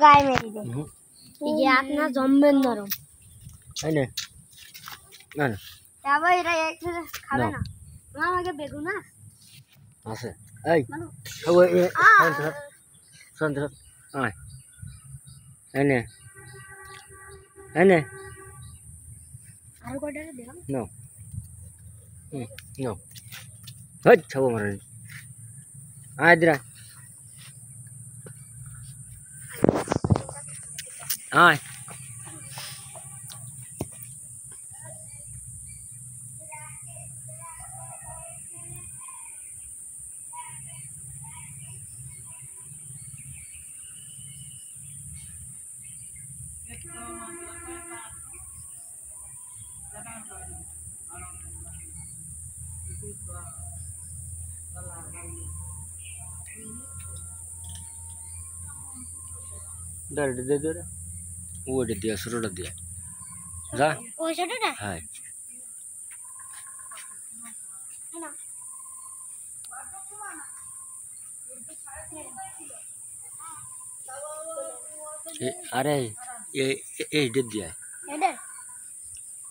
গায়ে মেরে দে এই যে হাত না জমবেন নরম এই নে না না তারপর এটা একসাথে খাবে না মা আমাকে বেগুন আছে এই ওই শান্ত আয় এই নে আর কয়টা দিলাম নো নো হট ছাবো মারে আয় দিরা আয় दे दे दे वो दे दिया शुरू कर दिया जा ওই ছোটটা हाय अरे ये दे दिया এটা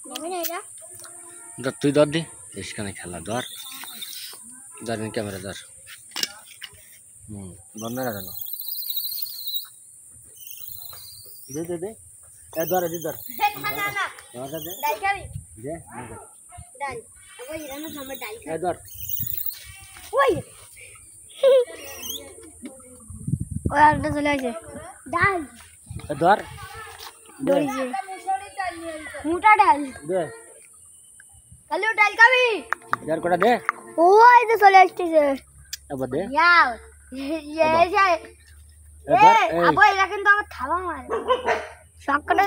নেবে না এটা दर तू दर दे इसका नहीं खेला दर दर ने कैमरा दर बंद ना करना दे दे दे ए दर दे दर না না दर दे ডাল খাবি दे ডাল ওই রান্না সামনে ডাল ए दर ওই ওই আরেকটা চলে আসে ডাল ए दर দইছে মোটা ডাল दे কালো ডাল খাবি दर कोड़ा दे ওই তো চলে আসছে अब दे যাও ये যায় ए दर আবো এটা কিন্তু আমার থাবা মারে সকালে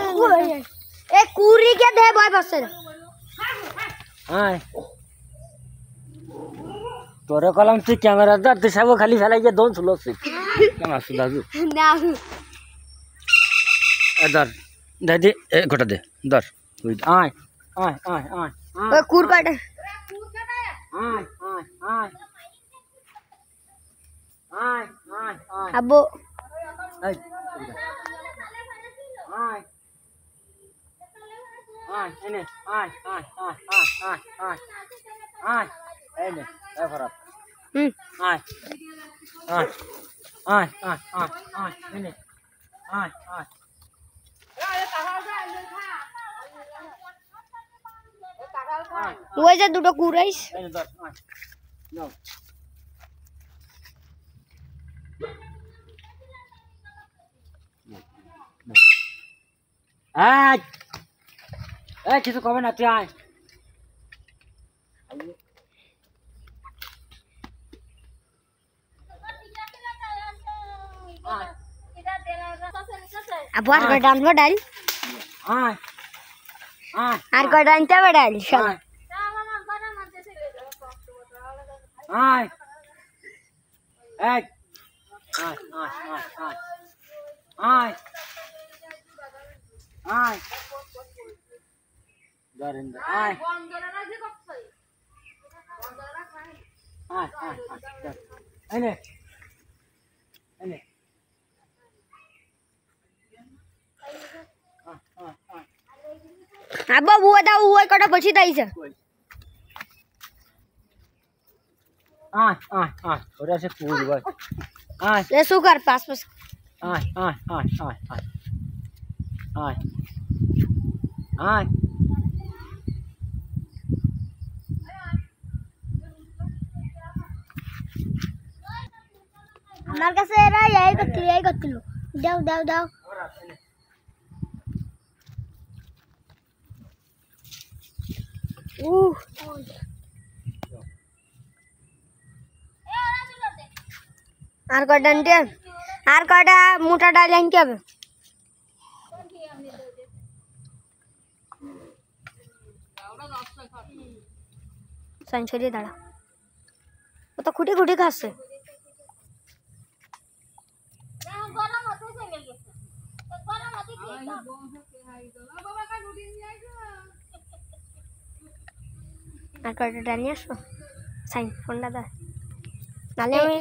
এ কুড়ি কে দে ভয় পাচ্ছে না आय तोरे कलम से कैमरा दर ते सब खाली फैलाई के दोन सुलो से कमा सुदाजू না ए दर दे दे ए कोड़ा दे दर आय आय आय आय ওই কুড় কাটে आय आय आय आय आय आय আবো आय आय आय एने आय आय आय आय आय आय एने ए फरक হুম आय आय आय आय आय आय एने आय आय ওই যে দুটো কুড়াইস एने दर आय नो आय ए किसी को ना ते आय আবো আর কয়টা আনবো ডাল आय आय আর কয়টা আনতে হবে ডাল সব आय आय आय आय आय आय आय दरिंदर आय आय आय एने एने আবো বুয়া দাও ওই কটা বসি তাইছে आय आय आय थोड़ा से कूद भाई आय লে সুগার পাস পাস आय आय आय आय आय आय आय আমার কাছে এরা এই করছিল দাও দাও দাও আর কয়টা আনতে হবে? আর কয়টা মোটা ডাল আনতে হবে সঞ্চরি দাঁড়া ও তো খুঁটি খুঁটি খাচ্ছে আর কয়টা ডাল নিয়ে আসবো সাইন ফোনটা দা নালে আমি